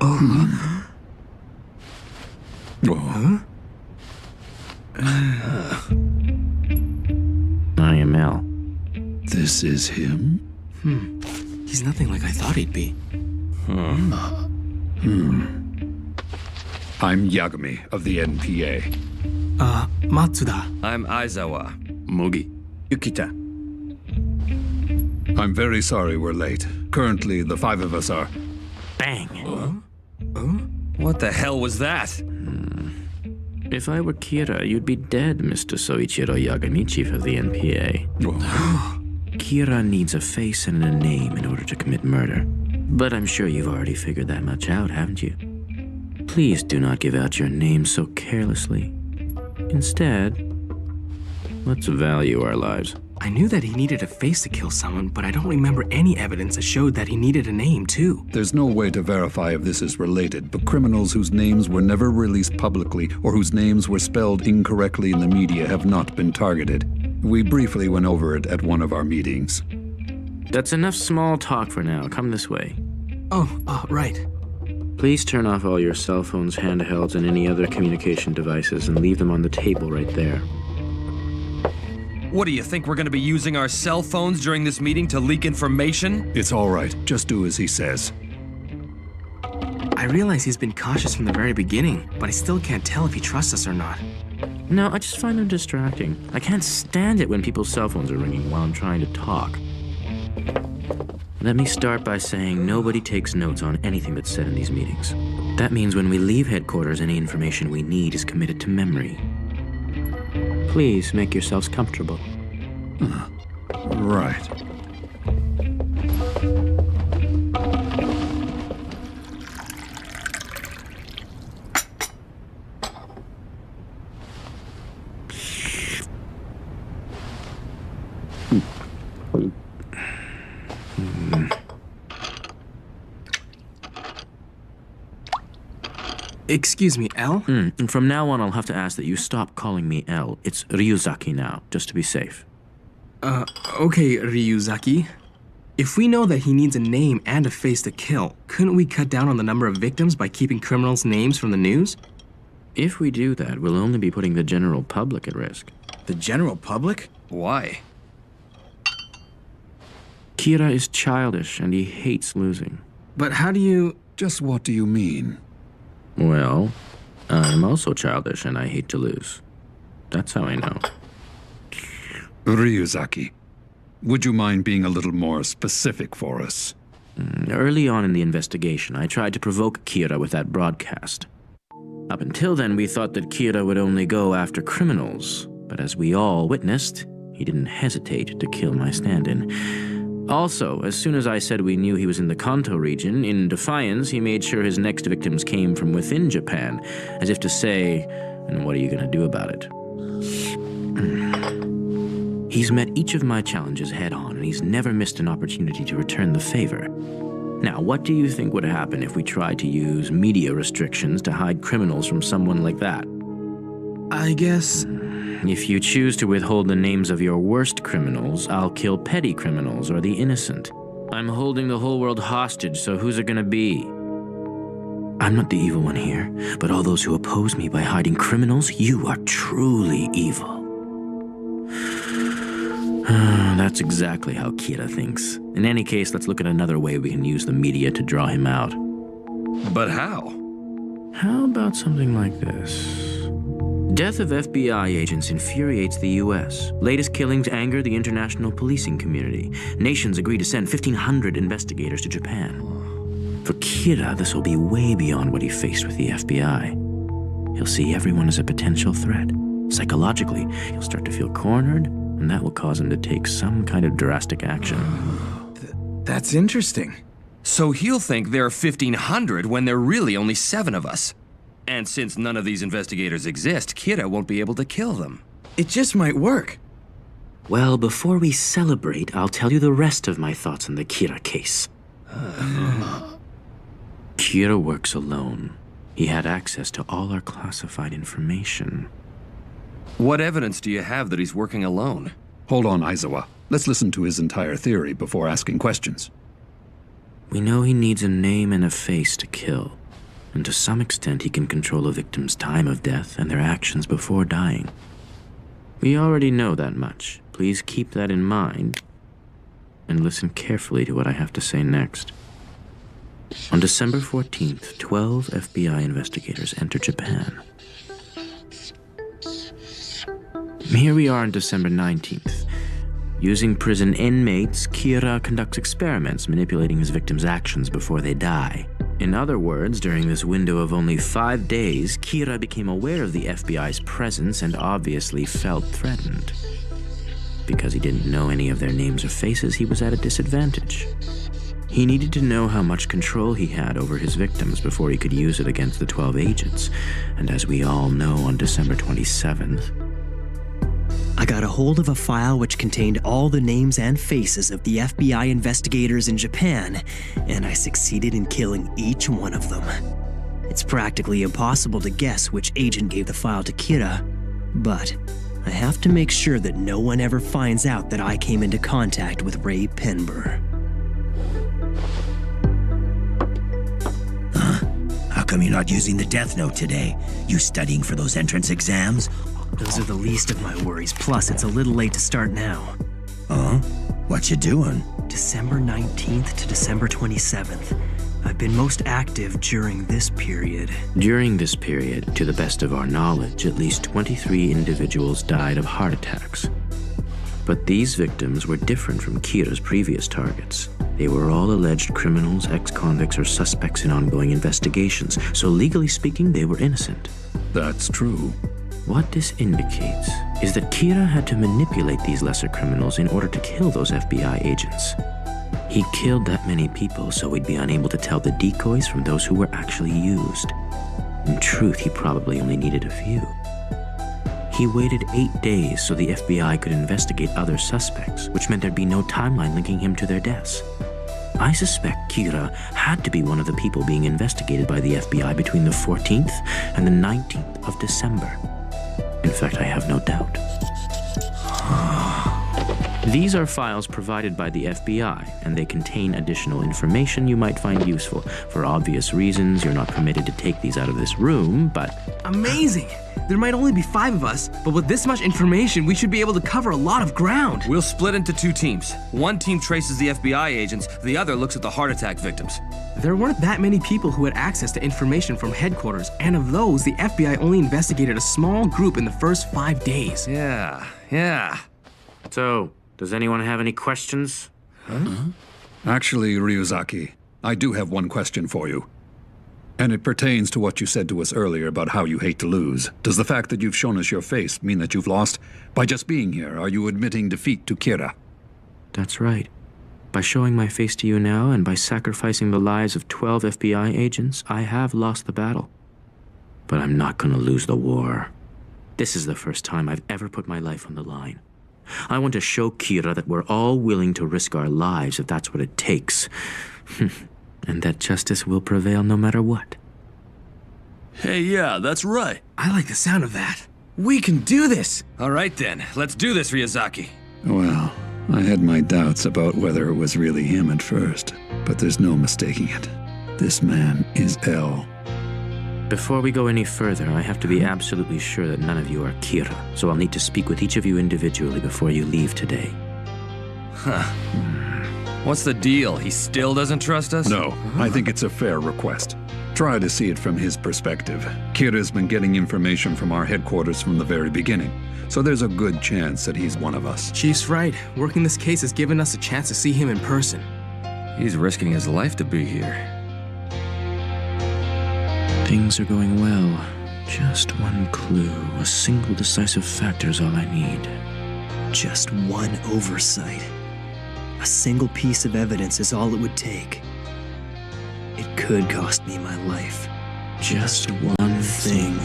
Oh. Oh. I am L. This is him? He's nothing like I thought he'd be. I'm Yagami of the NPA. Matsuda. I'm Aizawa. Mugi. Yukita. I'm very sorry we're late. Currently, the 5 of us are... Bang! What the hell was that? If I were Kira, you'd be dead, Mr. Soichiro Yagami, chief of the NPA. Kira needs a face and a name in order to commit murder. But I'm sure you've already figured that much out, haven't you? Please do not give out your name so carelessly. Instead, let's value our lives. I knew that he needed a face to kill someone, but I don't remember any evidence that showed that he needed a name, too. There's no way to verify if this is related, but criminals whose names were never released publicly or whose names were spelled incorrectly in the media have not been targeted. We briefly went over it at one of our meetings. That's enough small talk for now. Come this way. Oh, right. Please turn off all your cell phones, handhelds, and any other communication devices and leave them on the table right there. What do you think we're gonna be using our cell phones during this meeting to leak information? It's all right. Just do as he says. I realize he's been cautious from the very beginning, but I still can't tell if he trusts us or not. No, I just find them distracting. I can't stand it when people's cell phones are ringing while I'm trying to talk. Let me start by saying nobody takes notes on anything that's said in these meetings. That means when we leave headquarters, any information we need is committed to memory. Please make yourselves comfortable. Right. Excuse me, L? And from now on, I'll have to ask that you stop calling me L. It's Ryuzaki now, just to be safe. Okay, Ryuzaki. If we know that he needs a name and a face to kill, couldn't we cut down on the number of victims by keeping criminals' names from the news? If we do that, we'll only be putting the general public at risk. The general public? Why? Kira is childish, and he hates losing. But how do you... Just what do you mean? Well, I'm also childish, and I hate to lose. That's how I know. Ryuzaki, would you mind being a little more specific for us? Early on in the investigation, I tried to provoke Kira with that broadcast. Up until then, we thought that Kira would only go after criminals, but as we all witnessed, he didn't hesitate to kill my stand-in. Also, as soon as I said we knew he was in the Kanto region, in defiance, he made sure his next victims came from within Japan, as if to say, and what are you going to do about it? He's met each of my challenges head-on, and he's never missed an opportunity to return the favor. Now, what do you think would happen if we tried to use media restrictions to hide criminals from someone like that? I guess... If you choose to withhold the names of your worst criminals, I'll kill petty criminals or the innocent. I'm holding the whole world hostage, so who's it gonna be? I'm not the evil one here, but all those who oppose me by hiding criminals, you are truly evil. That's exactly how Kira thinks. In any case, let's look at another way we can use the media to draw him out. But how? How about something like this? Death of FBI agents infuriates the U.S. Latest killings anger the international policing community. Nations agree to send 1,500 investigators to Japan. For Kira, this will be way beyond what he faced with the FBI. He'll see everyone as a potential threat. Psychologically, he'll start to feel cornered, and that will cause him to take some kind of drastic action. That's interesting. So he'll think there are 1,500 when there are really only 7 of us. And since none of these investigators exist, Kira won't be able to kill them. It just might work. Well, before we celebrate, I'll tell you the rest of my thoughts on the Kira case. Kira works alone. He had access to all our classified information. What evidence do you have that he's working alone? Hold on, Aizawa. Let's listen to his entire theory before asking questions. We know he needs a name and a face to kill. and to some extent he can control a victim's time of death and their actions before dying. We already know that much. Please keep that in mind and listen carefully to what I have to say next. On December 14th, 12 FBI investigators enter Japan. Here we are on December 19th. Using prison inmates, Kira conducts experiments manipulating his victims' actions before they die. In other words, during this window of only 5 days, Kira became aware of the FBI's presence and obviously felt threatened. Because he didn't know any of their names or faces, he was at a disadvantage. He needed to know how much control he had over his victims before he could use it against the 12 agents. And as we all know, on December 27th, I got a hold of a file which contained all the names and faces of the FBI investigators in Japan, and I succeeded in killing each one of them. It's practically impossible to guess which agent gave the file to Kira, but I have to make sure that no one ever finds out that I came into contact with Ray Penber. How come you're not using the Death Note today? You studying for those entrance exams? Those are the least of my worries, plus it's a little late to start now. Huh? What you doing? December 19th to December 27th. I've been most active during this period. During this period, to the best of our knowledge, at least 23 individuals died of heart attacks. But these victims were different from Kira's previous targets. They were all alleged criminals, ex-convicts, or suspects in ongoing investigations, so legally speaking, they were innocent. That's true. What this indicates is that Kira had to manipulate these lesser criminals in order to kill those FBI agents. He killed that many people so we'd be unable to tell the decoys from those who were actually used. In truth, he probably only needed a few. He waited 8 days so the FBI could investigate other suspects, which meant there'd be no timeline linking him to their deaths. I suspect Kira had to be one of the people being investigated by the FBI between the 14th and the 19th of December. In fact, I have no doubt. These are files provided by the FBI, and they contain additional information you might find useful. For obvious reasons, you're not permitted to take these out of this room, but... Amazing! There might only be 5 of us, but with this much information, we should be able to cover a lot of ground. We'll split into 2 teams. One team traces the FBI agents, the other looks at the heart attack victims. There weren't that many people who had access to information from headquarters, and of those, the FBI only investigated a small group in the first 5 days. Yeah. So, does anyone have any questions? Actually, Ryuzaki, I do have one question for you. And it pertains to what you said to us earlier about how you hate to lose. Does the fact that you've shown us your face mean that you've lost? By just being here, are you admitting defeat to Kira? That's right. By showing my face to you now and by sacrificing the lives of 12 FBI agents, I have lost the battle. But I'm not gonna lose the war. This is the first time I've ever put my life on the line. I want to show Kira that we're all willing to risk our lives if that's what it takes. And that justice will prevail no matter what. Hey, yeah, that's right. I like the sound of that. We can do this! All right then, let's do this, Ryuzaki. Well, I had my doubts about whether it was really him at first, but there's no mistaking it. This man is L. Before we go any further, I have to be absolutely sure that none of you are Kira, so I'll need to speak with each of you individually before you leave today. What's the deal? He still doesn't trust us? No, I think it's a fair request. Try to see it from his perspective. Kira's been getting information from our headquarters from the very beginning, so there's a good chance that he's one of us. Chief's right. Working this case has given us a chance to see him in person. He's risking his life to be here. Things are going well. Just one clue, a single decisive factor is all I need. Just one oversight. A single piece of evidence is all it would take. It could cost me my life. Just one thing.